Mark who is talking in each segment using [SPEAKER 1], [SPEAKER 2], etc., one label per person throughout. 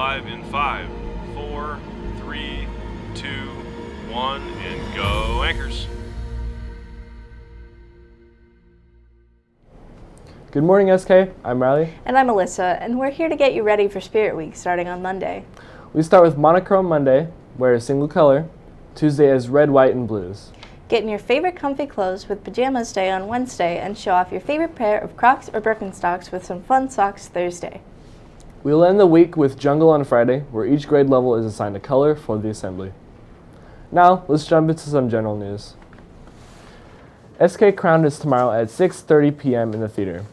[SPEAKER 1] live in 5, 4, 3, 2, 1, and go anchors.
[SPEAKER 2] Good morning, SK. I'm Riley.
[SPEAKER 3] And I'm Alyssa, and we're here to get you ready for Spirit Week starting on Monday.
[SPEAKER 2] We start with Monochrome Monday, wear a single color. Tuesday is red, white, and blues.
[SPEAKER 3] Get in your favorite comfy clothes with Pajamas Day on Wednesday and show off your favorite pair of Crocs or Birkenstocks with some fun socks Thursday.
[SPEAKER 2] We'll end the week with Jungle on Friday, where each grade level is assigned a color for the assembly. Now, let's jump into some general news. SK Crowned is tomorrow at 6:30 p.m. in the theater.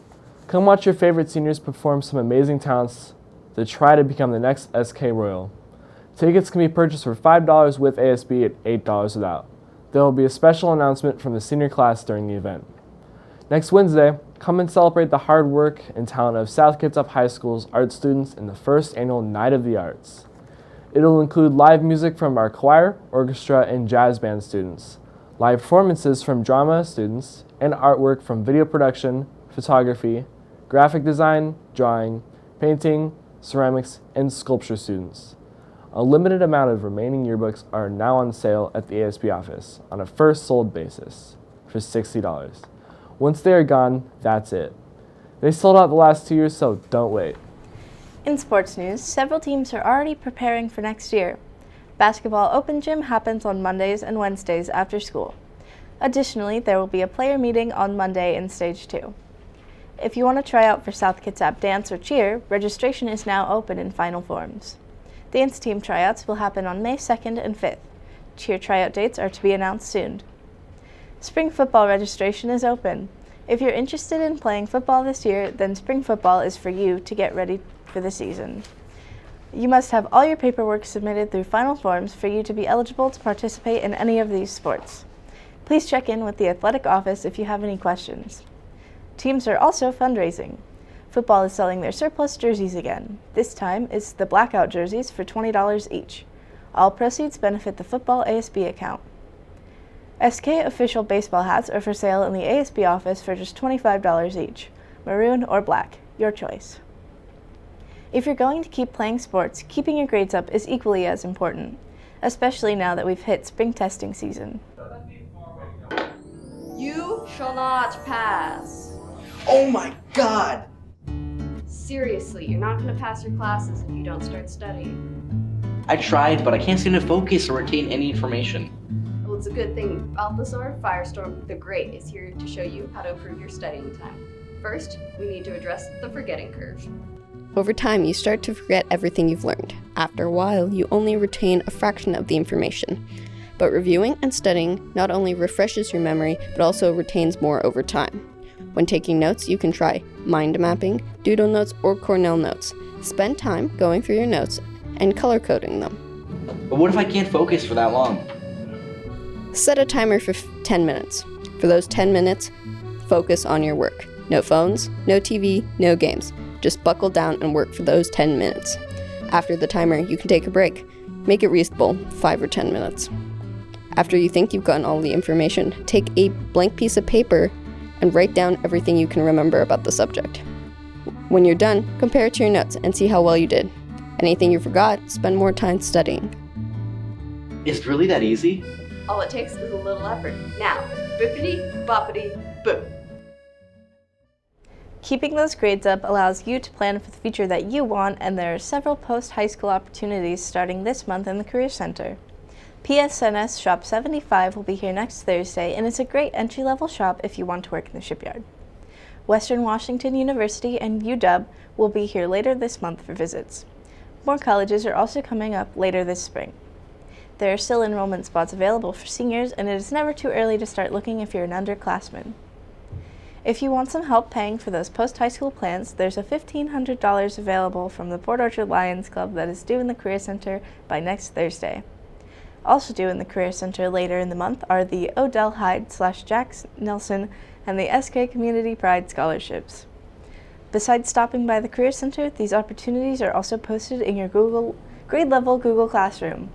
[SPEAKER 2] Come watch your favorite seniors perform some amazing talents to try to become the next SK Royal. Tickets can be purchased for $5 with ASB and $8 without. There will be a special announcement from the senior class during the event. Next Wednesday, come and celebrate the hard work and talent of South Kitsap High School's art students in the first annual Night of the Arts. It'll include live music from our choir, orchestra, and jazz band students, live performances from drama students, and artwork from video production, photography, graphic design, drawing, painting, ceramics, and sculpture students. A limited amount of remaining yearbooks are now on sale at the ASB office on a first sold basis for $60. Once they are gone, that's it. They sold out the last 2 years, so don't wait.
[SPEAKER 3] In sports news, several teams are already preparing for next year. Basketball Open Gym happens on Mondays and Wednesdays after school. Additionally, there will be a player meeting on Monday in Stage 2. If you want to try out for South Kitsap Dance or Cheer, registration is now open in final forms. Dance team tryouts will happen on May 2nd and 5th. Cheer tryout dates are to be announced soon. Spring football registration is open. If you're interested in playing football this year, then spring football is for you to get ready for the season. You must have all your paperwork submitted through final forms for you to be eligible to participate in any of these sports. Please check in with the athletic office if you have any questions. Teams are also fundraising. Football is selling their surplus jerseys again. This time, it's the blackout jerseys for $20 each. All proceeds benefit the football ASB account. SK official baseball hats are for sale in the ASB office for just $25 each. Maroon or black, your choice. If you're going to keep playing sports, keeping your grades up is equally as important, especially now that we've hit spring testing season.
[SPEAKER 4] You shall not pass.
[SPEAKER 5] Oh my God!
[SPEAKER 4] Seriously, you're not going to pass your classes if you don't start studying.
[SPEAKER 5] I tried, but I can't seem to focus or retain any information.
[SPEAKER 4] Well, it's a good thing Balthazar Firestorm the Great is here to show you how to improve your studying time. First, we need to address the forgetting curve.
[SPEAKER 6] Over time, you start to forget everything you've learned. After a while, you only retain a fraction of the information. But reviewing and studying not only refreshes your memory, but also retains more over time. When taking notes, you can try mind mapping, doodle notes, or Cornell notes. Spend time going through your notes and color coding them.
[SPEAKER 5] But what if I can't focus for that long?
[SPEAKER 6] Set a timer for 10 minutes. For those 10 minutes, focus on your work. No phones, no TV, no games. Just buckle down and work for those 10 minutes. After the timer, you can take a break. Make it reasonable, 5 or 10 minutes. After you think you've gotten all the information, take a blank piece of paper and write down everything you can remember about the subject. When you're done, compare it to your notes and see how well you did. Anything you forgot, spend more time studying.
[SPEAKER 5] Is it really that easy?
[SPEAKER 4] All it takes is a little effort. Now, bippity boppity boo.
[SPEAKER 3] Keeping those grades up allows you to plan for the future that you want, and there are several post-high school opportunities starting this month in the Career Center. PSNS Shop 75 will be here next Thursday, and it's a great entry-level shop if you want to work in the shipyard. Western Washington University and UW will be here later this month for visits. More colleges are also coming up later this spring. There are still enrollment spots available for seniors, and it is never too early to start looking if you're an underclassman. If you want some help paying for those post-high school plans, there's a $1,500 available from the Port Orchard Lions Club that is due in the Career Center by next Thursday. Also due in the Career Center later in the month are the Odell Hyde/Jack Nelson and the SK Community Pride Scholarships. Besides stopping by the Career Center, these opportunities are also posted in your grade-level Google Classroom.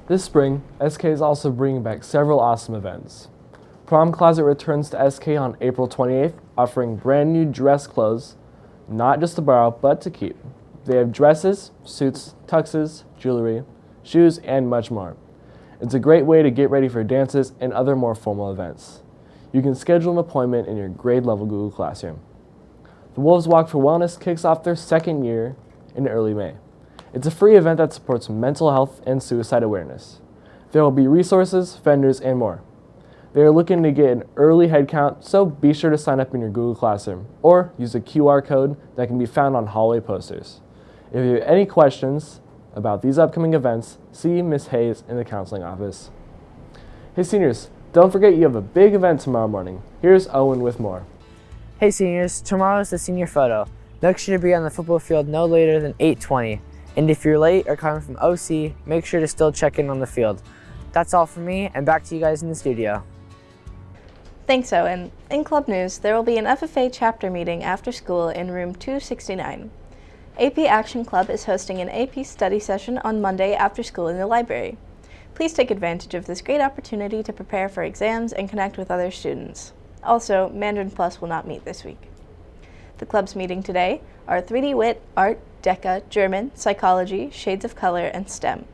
[SPEAKER 2] This spring, SK is also bringing back several awesome events. Prom Closet returns to SK on April 28th, offering brand new dress clothes, not just to borrow, but to keep. They have dresses, suits, tuxes, jewelry, shoes, and much more. It's a great way to get ready for dances and other more formal events. You can schedule an appointment in your grade level Google Classroom. The Wolves Walk for Wellness kicks off their second year in early May. It's a free event that supports mental health and suicide awareness. There will be resources, vendors, and more. They are looking to get an early head count, so be sure to sign up in your Google Classroom or use a QR code that can be found on hallway posters. If you have any questions about these upcoming events, see Ms. Hayes in the counseling office. Hey seniors, don't forget you have a big event tomorrow morning. Here's Owen with more.
[SPEAKER 7] Hey seniors, tomorrow is the senior photo. Make sure to be on the football field no later than 8:20. And if you're late or coming from OC, make sure to still check in on the field. That's all from me, and back to you guys in the studio.
[SPEAKER 3] Thanks, Owen. In club news, there will be an FFA chapter meeting after school in room 269. AP Action Club is hosting an AP study session on Monday after school in the library. Please take advantage of this great opportunity to prepare for exams and connect with other students. Also, Mandarin Plus will not meet this week. The clubs meeting today are 3D Wit, Art, Deca, German, Psychology, Shades of Color, and STEM.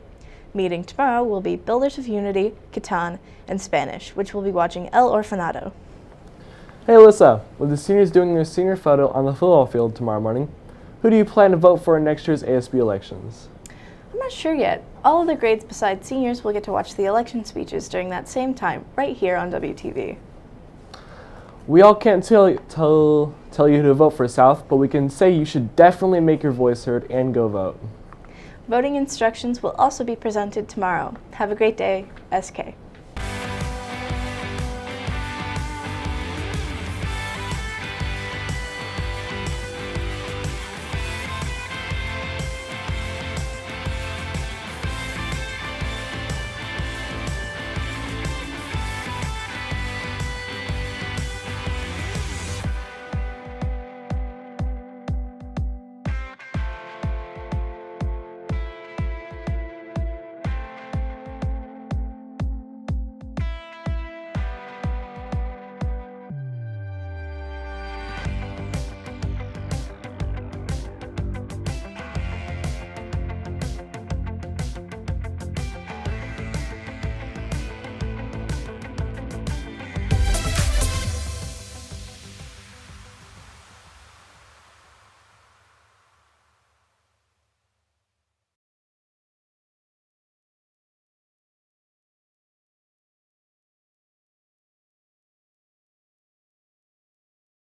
[SPEAKER 3] Meeting tomorrow will be Builders of Unity, Catan, and Spanish, which will be watching El Orfanato.
[SPEAKER 2] Hey Alyssa, with the seniors doing their senior photo on the football field tomorrow morning, who do you plan to vote for in next year's ASB elections?
[SPEAKER 3] I'm not sure yet. All of the grades besides seniors will get to watch the election speeches during that same time, right here on WTV.
[SPEAKER 2] We all can't tell you who to vote for, South, but we can say you should definitely make your voice heard and go vote.
[SPEAKER 3] Voting instructions will also be presented tomorrow. Have a great day, SK.